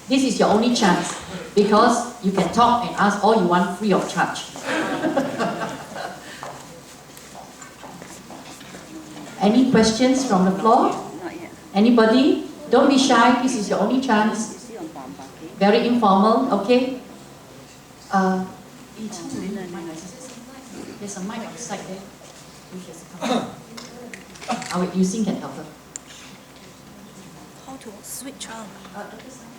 This is your only chance because you can talk and ask all you want free of charge. Any questions from the floor? Not yet. Anybody? Don't be shy. This is your only chance. Very informal, okay? There's a mic outside there. Wait, Yusing can help her. How to switch on? How to switch on?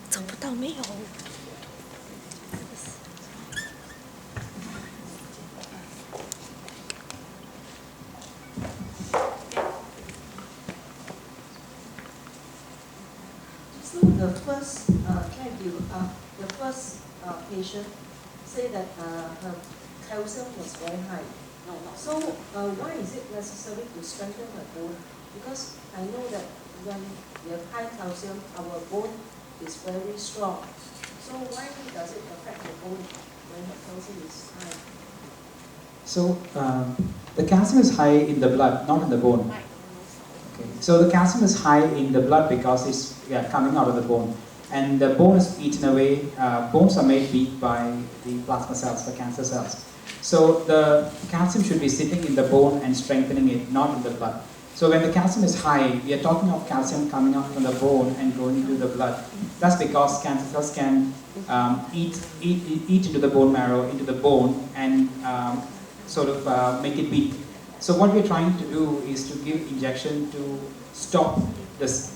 找不到，没有。So the first patient said that her calcium was very high. So why is it necessary to strengthen her bone? Because I know that when we have high calcium, our bone is very strong. So why does it affect the bone when the calcium is high? So the calcium is high in the blood, not in the bone. Okay. So the calcium is high in the blood because it's coming out of the bone. And the bone is eaten away. Bones are made weak by the plasma cells, the cancer cells. So the calcium should be sitting in the bone and strengthening it, not in the blood. So when the calcium is high, we are talking of calcium coming out from the bone and going into the blood. That's because cancer cells can eat into the bone marrow, into the bone, and make it weak. So what we're trying to do is to give injection to stop this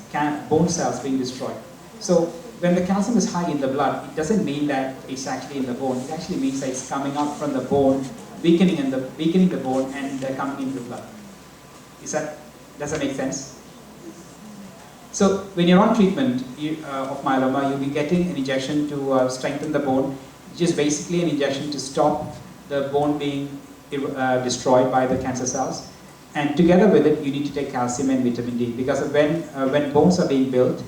bone cells being destroyed. So when the calcium is high in the blood, it doesn't mean that it's actually in the bone. It actually means that it's coming out from the bone, weakening the bone, and coming into the blood. Does that make sense? So when you're on treatment of myeloma, you'll be getting an injection to strengthen the bone, which is basically an injection to stop the bone being destroyed by the cancer cells. And together with it, you need to take calcium and vitamin D, because when bones are being built,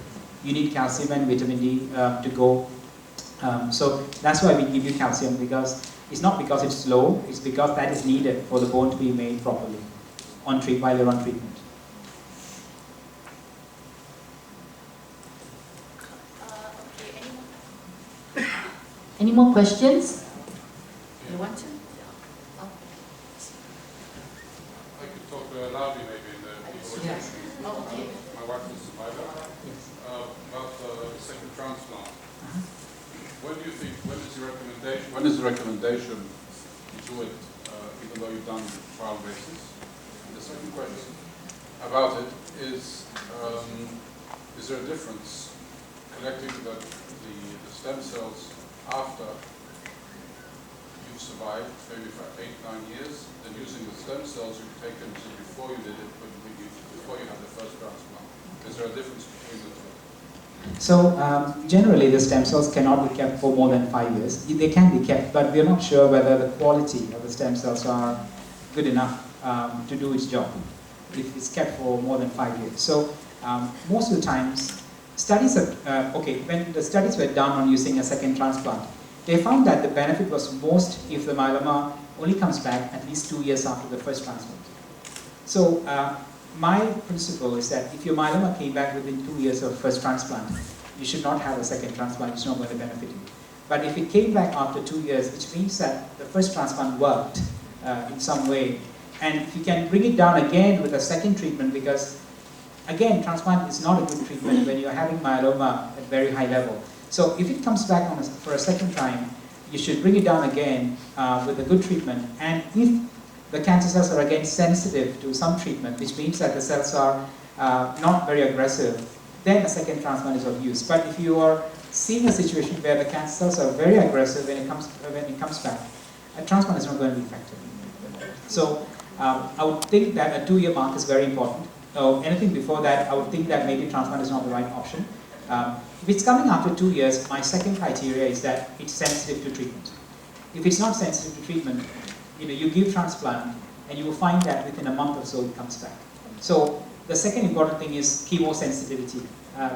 you need calcium and vitamin D to go. So that's why we give you calcium, because it's not because it's low, it's because that is needed for the bone to be made properly while you're on treatment. Any more questions? You want to? I could talk loudly maybe in the audience. Yes. Oh, okay. My wife is a survivor. About the second transplant. When is the recommendation to do it, even though you've done the trial basis? And the second question about it is there a difference collecting the stem cells after you've survived, maybe for 8-9 years, than using the stem cells you've taken before you did it, before you had the first transplant? Is there a difference between the two? So generally the stem cells cannot be kept for more than 5 years. They can be kept, but we're not sure whether the quality of the stem cells are good enough to do its job if it's kept for more than 5 years. So most of the times, when the studies were done on using a second transplant, they found that the benefit was most if the myeloma only comes back at least 2 years after the first transplant. So my principle is that if your myeloma came back within 2 years of first transplant, you should not have a second transplant. It's not going to benefit you. But if it came back after 2 years, which means that the first transplant worked in some way, and if you can bring it down again with a second treatment, because again, transplant is not a good treatment when you're having myeloma at very high level. So if it comes back for a second time, you should bring it down again with a good treatment. And if the cancer cells are again sensitive to some treatment, which means that the cells are not very aggressive, then a second transplant is of use. But if you are seeing a situation where the cancer cells are very aggressive when it comes back, a transplant is not going to be effective. So I would think that a 2-year mark is very important. Anything before that, I would think that maybe transplant is not the right option. If it's coming after 2 years, my second criteria is that it's sensitive to treatment. If it's not sensitive to treatment, you give transplant and you will find that within a month or so it comes back. So the second important thing is chemosensitivity,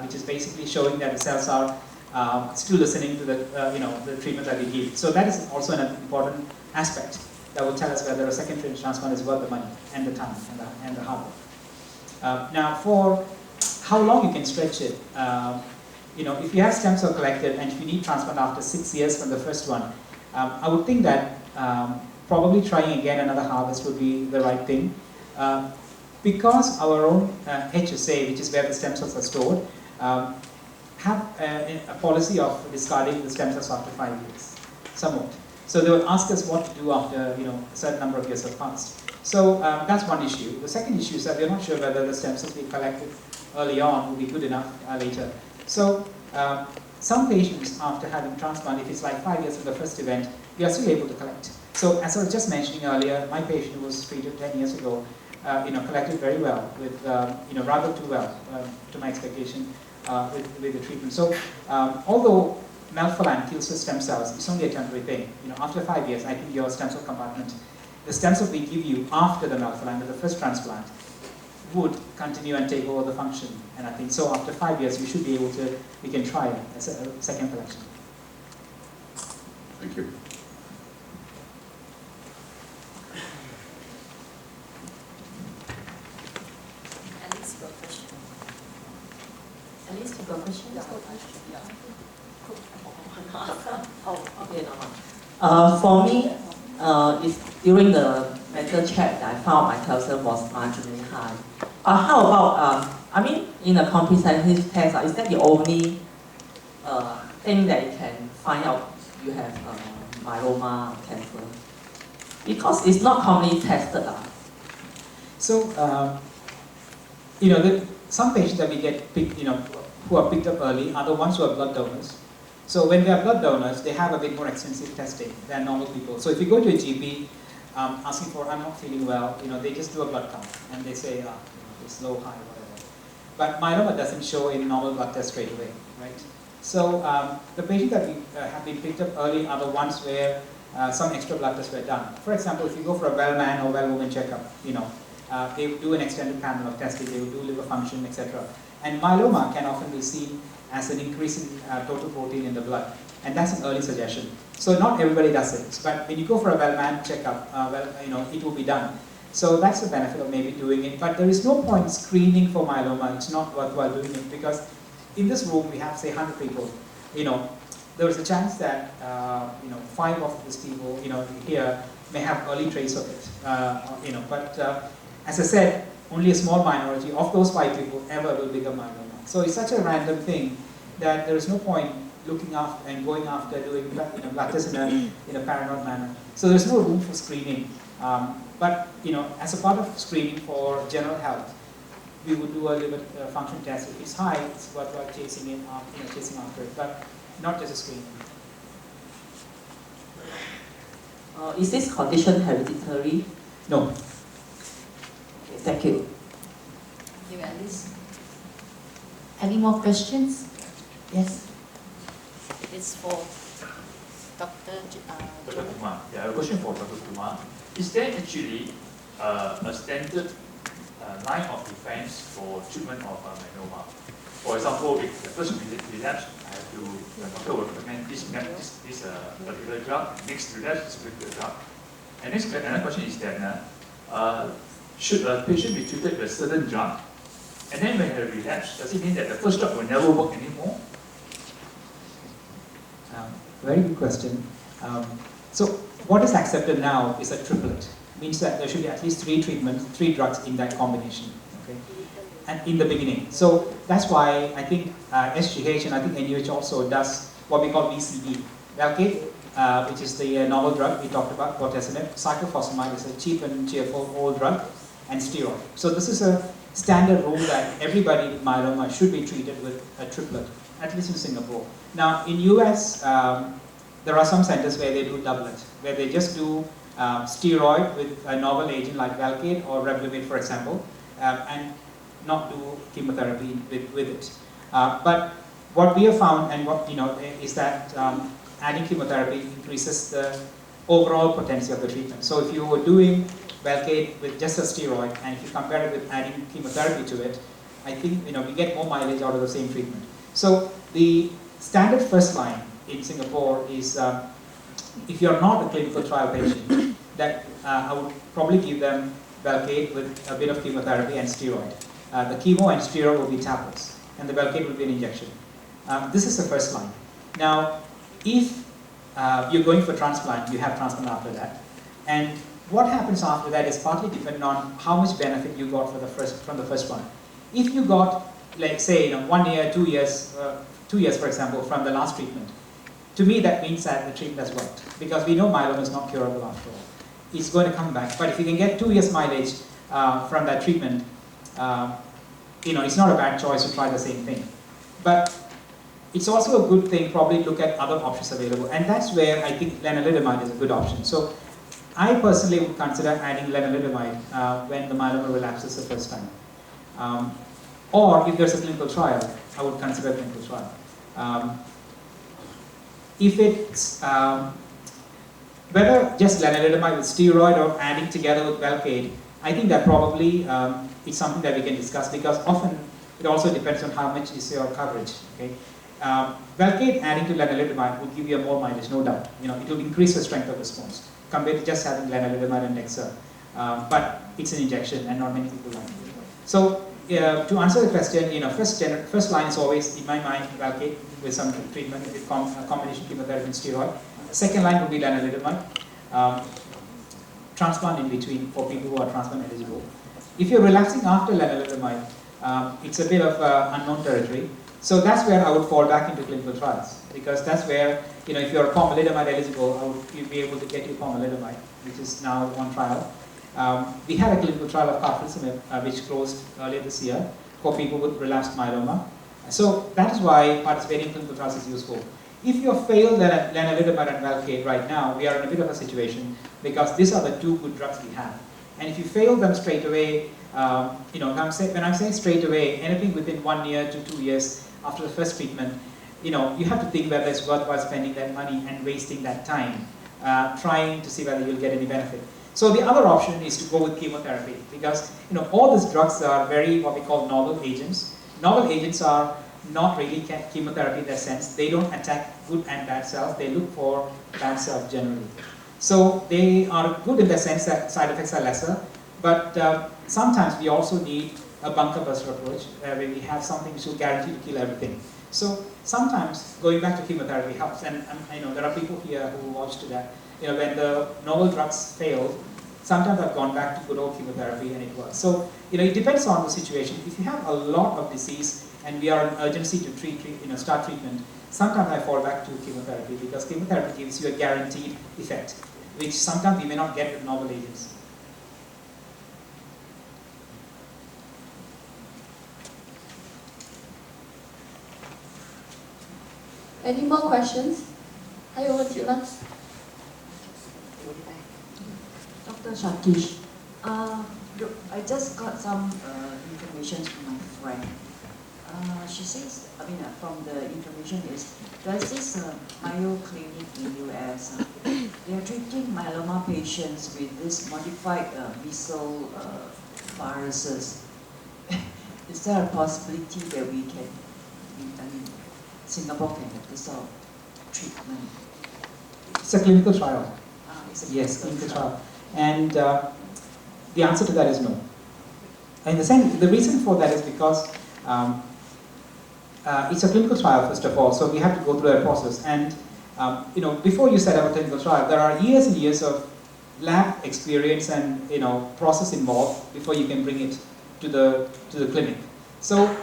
which is basically showing that the cells are still listening to the treatment that we give. So that is also an important aspect that will tell us whether a second transplant is worth the money and the time and the hard work. Now, for how long you can stretch it. You know, if you have stem cell collected and if you need transplant after 6 years from the first one, I would think that probably trying again another harvest would be the right thing. Because our own HSA, which is where the stem cells are stored, have a policy of discarding the stem cells after 5 years, somewhat. So they will ask us what to do after, you know, a certain number of years have passed. So that's one issue. The second issue is that we're not sure whether the stem cells we collected early on will be good enough later. So some patients, after having transplant, if it's like 5 years from the first event, we are still able to collect. So as I was just mentioning earlier, my patient who was treated 10 years ago, you know, collected very well, with, you know, rather too well, to my expectation, with the treatment. So although melphalan kills the stem cells, it's only a temporary thing. You know, after 5 years, I think your stem cell compartment, the stem cells we give you after the melphalan, with the first transplant, would continue and take over the function. And I think so after 5 years, we should be able to, we can try a second collection. Thank you. Alice, got a question. Alice, you got a question? Oh, okay, no. For me, during the medical check, I found my calcium was marginally high. How about, I mean, in a comprehensive test, is that the only thing that you can find out you have myeloma cancer? Because it's not commonly tested. So, you know, some patients that we get picked, you know, who are picked up early are the ones who are blood donors. So when they are blood donors, they have a bit more extensive testing than normal people. So if you go to a GP asking for, I'm not feeling well, you know, they just do a blood count and they say, you know, it's low, high, whatever. But myeloma doesn't show in normal blood test straight away, right? So the patients that we have been picked up early are the ones where some extra blood tests were done. For example, if you go for a well man or well woman checkup, you know, they would do an extended panel of testing, they would do liver function, etc. And myeloma can often be seen as an increase in total protein in the blood. And that's an early suggestion. So not everybody does it. But when you go for a well-man checkup, well, you know, it will be done. So that's the benefit of maybe doing it. But there is no point screening for myeloma. It's not worthwhile doing it because in this room we have, say, 100 people. You know, there is a chance that, you know, 5 of these people, you know, here may have early trace of it. You know, but as I said, only a small minority of those 5 people ever will become myeloma. So it's such a random thing that there is no point looking after and going after doing, you know, blood tests in a paranoid manner. So there's no room for screening. But you know, as a part of screening for general health, we would do a liver function test. If it's high, it's worthwhile chasing it, you know, chasing after it, but not just a screening. Is this condition hereditary? No. Okay, thank you. Thank you, Alice. Any more questions? Yes. It's for Dr. Dr. Kumar, yeah, I have a question for Dr. Kumar. Is there actually a standard line of defense for treatment of myeloma? For example, if the first relapse, I have to, the doctor will recommend this particular drug, next relapse, this particular drug. And next, another question is that, should a patient be treated with a certain drug? And then when they relapse, does it mean that the first drug will never work anymore? Very good question. So what is accepted now is a triplet. Means that there should be at least 3 treatments, 3 drugs in that combination, okay? And in the beginning. So that's why I think SGH and I think NUH also does what we call VCD. Velcade, which is the novel drug we talked about, bortezomib. Cyclophosphamide is a cheap and cheerful old drug, and steroid. So this is a standard rule that everybody with myeloma should be treated with a triplet, at least in Singapore. Now in US, there are some centers where they do doublet, where they just do steroid with a novel agent like Velcade or Revlimid, for example, and not do chemotherapy with it. But what we have found, and what is that adding chemotherapy increases the overall potency of the treatment. So if you were doing Velcade with just a steroid, and if you compare it with adding chemotherapy to it, I think we get more mileage out of the same treatment. So the standard first line in Singapore is if you're not a clinical trial patient, that I would probably give them Velcade with a bit of chemotherapy and steroid. The chemo and steroid will be tablets, and the Velcade will be an injection. This is the first line. Now, if you're going for transplant, you have transplant after that. And what happens after that is partly dependent on how much benefit you got from the first one. If you got, like say, 1 year, 2 years, 2 years for example, from the last treatment, to me that means that the treatment has worked. Because we know myeloma is not curable after all. It's going to come back. But if you can get 2 years mileage from that treatment, it's not a bad choice to try the same thing. But it's also a good thing probably to look at other options available. And that's where I think lenalidomide is a good option. So I personally would consider adding lenalidomide when the myeloma relapses the first time. Or if there's a clinical trial, I would consider a clinical trial. If it's whether just lenalidomide with steroid or adding together with Velcade, I think that probably is something that we can discuss, because often it also depends on how much is your coverage. Okay, Velcade adding to lenalidomide will give you a more mileage, no doubt. It will increase the strength of response compared to just having lenalidomide and Dexa. But it's an injection, and not many people like it. So to answer the question, first line is always in my mind Velcade with some treatment with combination chemotherapy and steroid. Second line would be lenalidomide. Transplant in between for people who are transplant eligible. If you're relapsing after lenalidomide, it's a bit of unknown territory. So that's where I would fall back into clinical trials, because that's where, if you're pomalidomide eligible, I would be able to get you pomalidomide, which is now on trial. We had a clinical trial of carfilzomib, which closed earlier this year for people with relapsed myeloma. So that is why participating in clinical trials is useful. If you have failed lenalidomide and Velcade right now, we are in a bit of a situation, because these are the two good drugs we have. And if you fail them straight away, when I'm saying straight away, anything within 1 year to 2 years after the first treatment, you have to think whether it's worthwhile spending that money and wasting that time trying to see whether you'll get any benefit. So the other option is to go with chemotherapy, because all these drugs are very what we call novel agents. Novel agents are not really chemotherapy in that sense. They don't attack good and bad cells. They look for bad cells generally. So they are good in the sense that side effects are lesser, but sometimes we also need a bunker buster approach where we have something which will guarantee to kill everything. So sometimes going back to chemotherapy helps, and there are people here who watched that. When the novel drugs fail, sometimes I've gone back to good old chemotherapy and it works. So it depends on the situation. If you have a lot of disease and we are in urgency to start treatment, sometimes I fall back to chemotherapy, because chemotherapy gives you a guaranteed effect, which sometimes we may not get with novel agents. Any more questions? 还有问题吗？ Dr. Shatish, I just got some information from my friend. She says, from the information is, there's this Mayo clinic in US. They are treating myeloma patients with this modified measles viruses. Is there a possibility that Singapore can have this sort of treatment? It's a clinical trial. It's a Yes, clinical trial. And the answer to that is no. And the reason for that is because it's a clinical trial, first of all, so we have to go through that process. And before you set up a clinical trial, there are years and years of lab experience and process involved before you can bring it to the clinic. So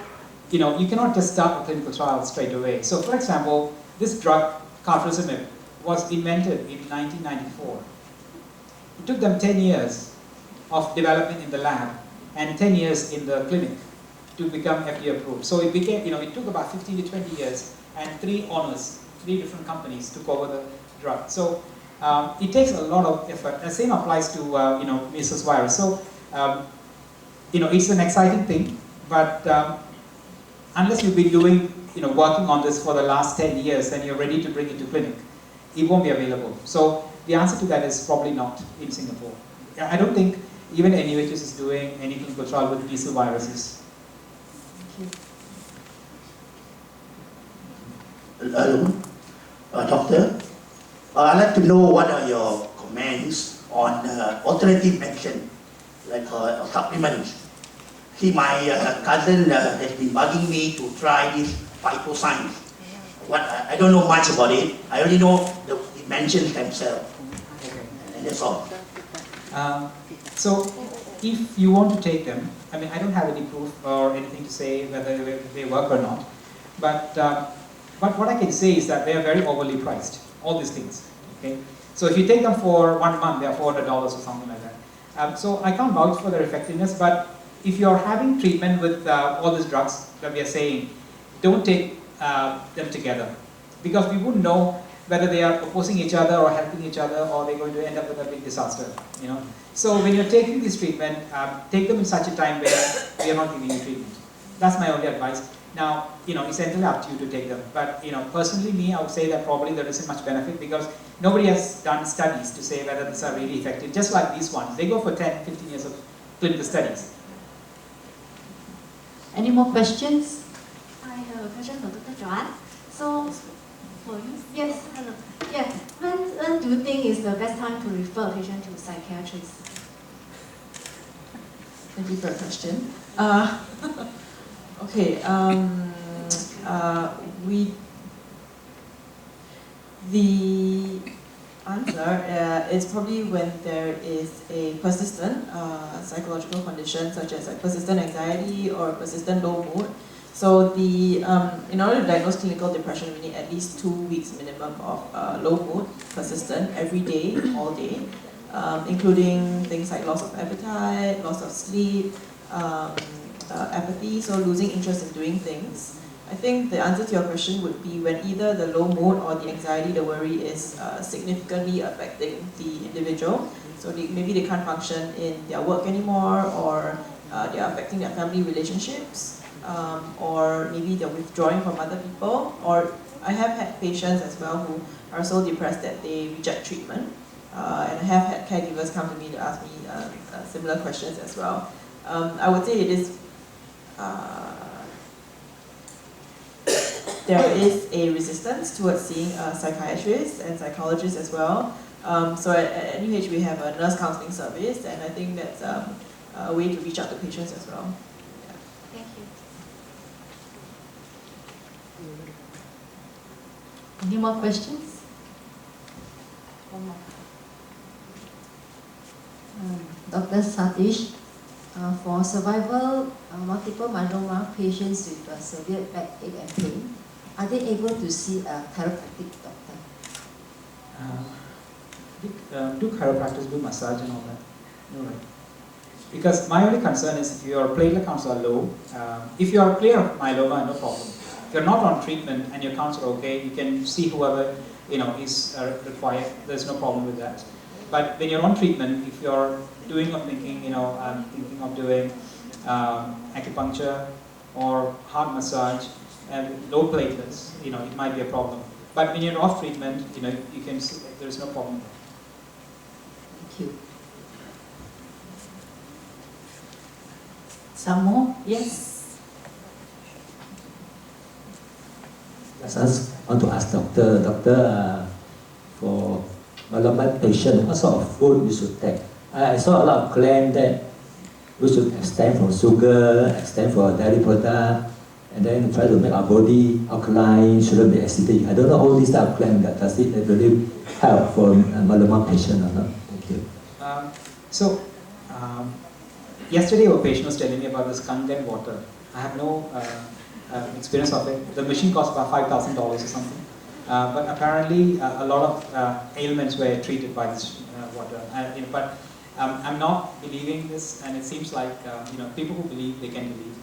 you cannot just start a clinical trial straight away. So for example, this drug, carfilzomib, was invented in 1994. It took them 10 years of development in the lab and 10 years in the clinic to become FDA approved. So it became, it took about 15 to 20 years, and 3 owners, 3 different companies took over the drug. So it takes a lot of effort. The same applies to measles virus. So it's an exciting thing, but unless you've been doing, working on this for the last 10 years and you're ready to bring it to clinic, it won't be available. So the answer to that is probably not in Singapore. I don't think even NUHS is doing any clinical trial with measles viruses. Hello, doctor. I'd like to know what are your comments on alternative medicine, like supplements. See, my cousin has been bugging me to try this phytoscience. I don't know much about it. I only know it mentions stem cell, and that's all. So, if you want to take them, I mean, I don't have any proof or anything to say whether they work or not, but what I can say is that they are very overly priced, all these things, okay? So if you take them for 1 month, they are $400 or something like that. So I can't vouch for their effectiveness, but if you're having treatment with all these drugs that we are saying, don't take them together, because we wouldn't know whether they are opposing each other or helping each other, or they're going to end up with a big disaster, you know. So when you're taking this treatment, take them in such a time where we are not giving you treatment. That's my only advice. Now, you know, it's entirely up to you to take them. But, you know, personally, me, I would say that probably there isn't much benefit, because nobody has done studies to say whether these are really effective. Just like these ones, they go for 10, 15 years of clinical studies. Any more questions? I have a question for Dr. Joanne. So, for you, yes, hello. Yeah, when do you think is the best time to refer a patient to a psychiatrist? Thank you for the question. Okay, the answer is probably when there is a persistent psychological condition, such as like persistent anxiety or persistent low mood. So in order to diagnose clinical depression, we need at least 2 weeks minimum of low mood, persistent, every day, all day, including things like loss of appetite, loss of sleep, apathy, so losing interest in doing things. I think the answer to your question would be when either the low mood or the anxiety, the worry is significantly affecting the individual. So maybe they can't function in their work anymore, or they are affecting their family relationships, or maybe they're withdrawing from other people. Or I have had patients as well who are so depressed that they reject treatment. And I have had caregivers come to me to ask me similar questions as well. I would say it is there is a resistance towards seeing psychiatrists and psychologists as well. So at NUH we have a nurse counseling service, and I think that's a way to reach out to patients as well. Yeah. Thank you. Any more questions? Dr. Satish, for survival multiple myeloma patients with severe backache and pain, are they able to see a chiropractic doctor? Do chiropractors do massage and all that? No, right? Because my only concern is if your platelet counts are low, if you are clear of myeloma, no problem. If you're not on treatment and your counts are okay, you can see whoever is required. There's no problem with that. But when you're on treatment, if you're doing or thinking, I'm thinking of doing acupuncture or heart massage and low platelets, it might be a problem. But when you're off treatment, you can see that there's no problem. Thank you. Some more? Yes. Just want to ask Doctor, for myeloma patient, what sort of food we should take? I saw a lot of claim that we should abstain from sugar, abstain from dairy product, and then try to make our body alkaline, shouldn't be acidic. I don't know all these type of claim that does it really help for myeloma patient or not? Thank you. Yesterday a patient was telling me about this Kangen water. I have no experience of it. The machine cost about $5,000 or something. But apparently a lot of ailments were treated by this water. But I'm not believing this, and it seems like people who believe, they can believe.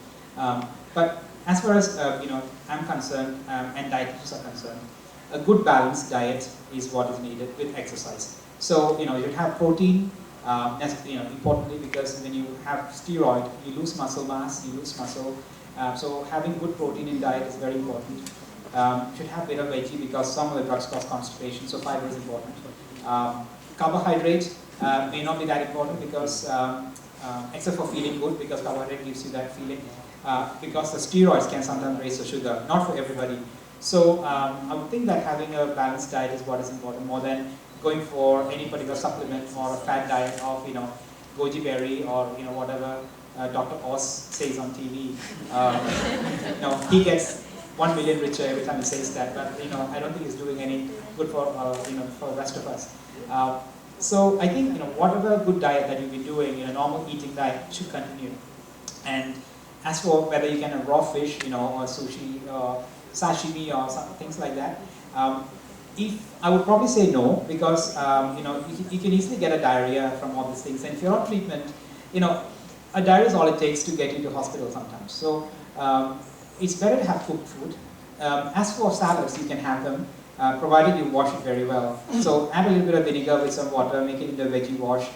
But as far as I'm concerned, and dietitians are concerned, a good balanced diet is what is needed with exercise. So you have protein. Importantly, because when you have steroid, you lose muscle mass, you lose muscle. So having good protein in diet is very important. You should have a bit of veggie because some of the drugs cause constipation, so fiber is important. Carbohydrate may not be that important because, except for feeling good, because carbohydrate gives you that feeling. Because the steroids can sometimes raise the sugar, not for everybody. So I would think that having a balanced diet is what is important, more than going for any particular supplement or a fat diet of goji berry or whatever Dr. Oz says on TV. He gets 1 million richer every time he says that, but I don't think he's doing any good for for the rest of us. So I think whatever good diet that you've been doing, normal eating diet should continue. And as for whether you can have raw fish, or sushi, or sashimi, or things like that, I would probably say no, because you can easily get a diarrhea from all these things. And if you're on treatment, a diarrhea is all it takes to get you to hospital sometimes. So it's better to have cooked food. As for salads, you can have them, provided you wash it very well. So add a little bit of vinegar with some water, make it into a veggie wash.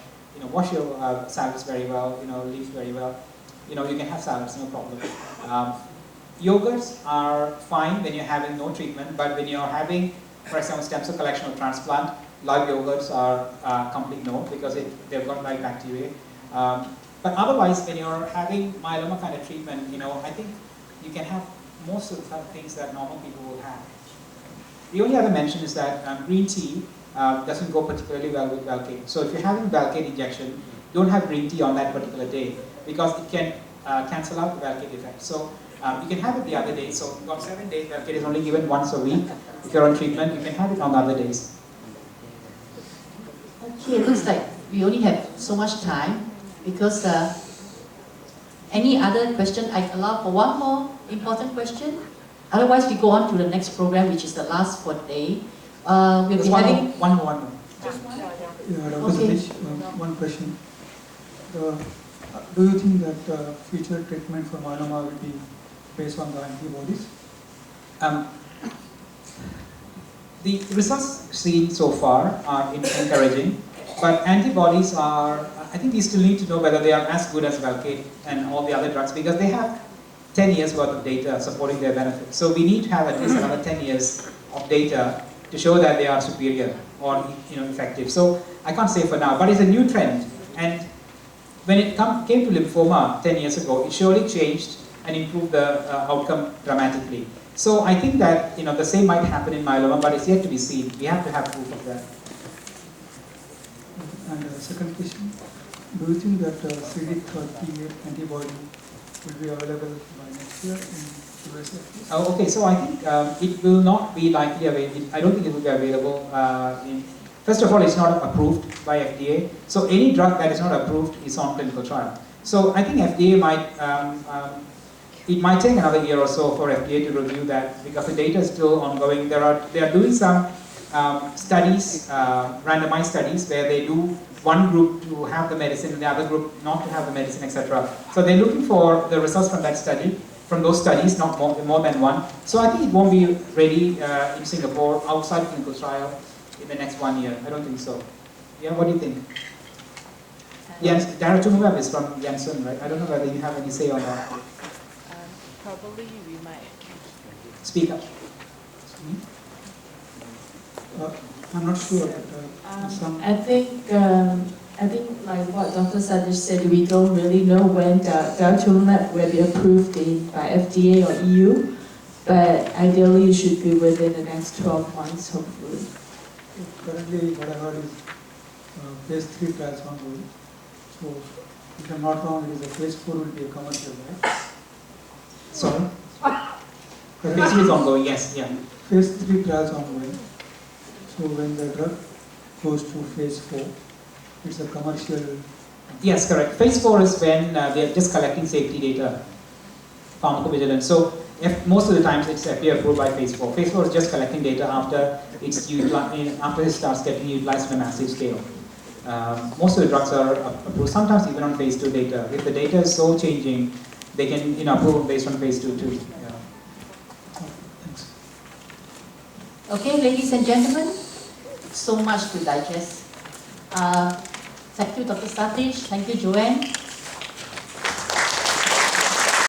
Wash your salads very well, leaves very well. You can have salads, no problem. Yogurts are fine when you're having no treatment, but when you're having, for example, stem cell collection or transplant, live yogurts are complete no, because they've got live bacteria. But otherwise, when you're having myeloma kind of treatment, I think you can have most of the things that normal people will have. The only other mention is that green tea doesn't go particularly well with Velcade. So if you're having Velcade injection, don't have green tea on that particular day, because it can cancel out the Velcade effect. So you can have it the other day. So on 7 days, Velcade is only given once a week. If you're on treatment, you can have it on the other days. Okay, it looks like we only have so much time, because any other question, I allow for one more important question. Otherwise, we go on to the next program, which is the last for the day. We'll be having one more. Just one? Yeah, Dr. Okay. Satish, one question. Do you think that future treatment for myeloma will be based on the antibodies? The results seen so far are encouraging, but antibodies are, I think we still need to know whether they are as good as Velcade and all the other drugs, because they have 10 years worth of data supporting their benefits. So we need to have at least another 10 years of data to show that they are superior or effective. So I can't say for now, but it's a new trend. And when it came to lymphoma 10 years ago, it surely changed and improved the outcome dramatically. So I think that the same might happen in myeloma, but it's yet to be seen. We have to have proof of that. And second question, do you think that CD30 antibody will be available by next year in USA? Okay, so I think it will not be likely available. I don't think it will be available. First of all, it's not approved by FDA. So any drug that is not approved is on clinical trial. So I think FDA might, it might take another year or so for FDA to review that, because the data is still ongoing. They are doing some studies, randomized studies, where they do one group to have the medicine and the other group not to have the medicine, etc. So they're looking for the results from that study, from those studies, not more than one. So I think it won't be ready in Singapore outside clinical trial in the next 1 year. I don't think so. Yeah, what do you think? Yes, daratumumab is from Janssen, right? I don't know whether you have any say on that. Probably we might. Speak up. I'm not sure. I think like what Dr. Satish said, we don't really know when daratumumab will be approved by FDA or EU, but ideally it should be within the next 12 months, hopefully. Currently, what I heard is phase 3 trials ongoing. So, if I'm not wrong, it is a phase 4 will be a commercial, right? Sorry? Phase 3 is ongoing, yes, yeah. Phase 3 trials ongoing. So when the drug goes to phase 4, it's a commercial. Yes, correct. Phase 4 is when they are just collecting safety data, pharmacovigilance. So most of the times it's FDA approved by phase 4. Phase 4 is just collecting data after it starts getting utilized on a massive scale. Most of the drugs are approved, sometimes even on phase 2 data. If the data is so changing, they can approve based on phase 2 too. Yeah. Thanks. Okay, ladies and gentlemen, so much to digest. Thank you, Dr. Satish. Thank you, Joanne.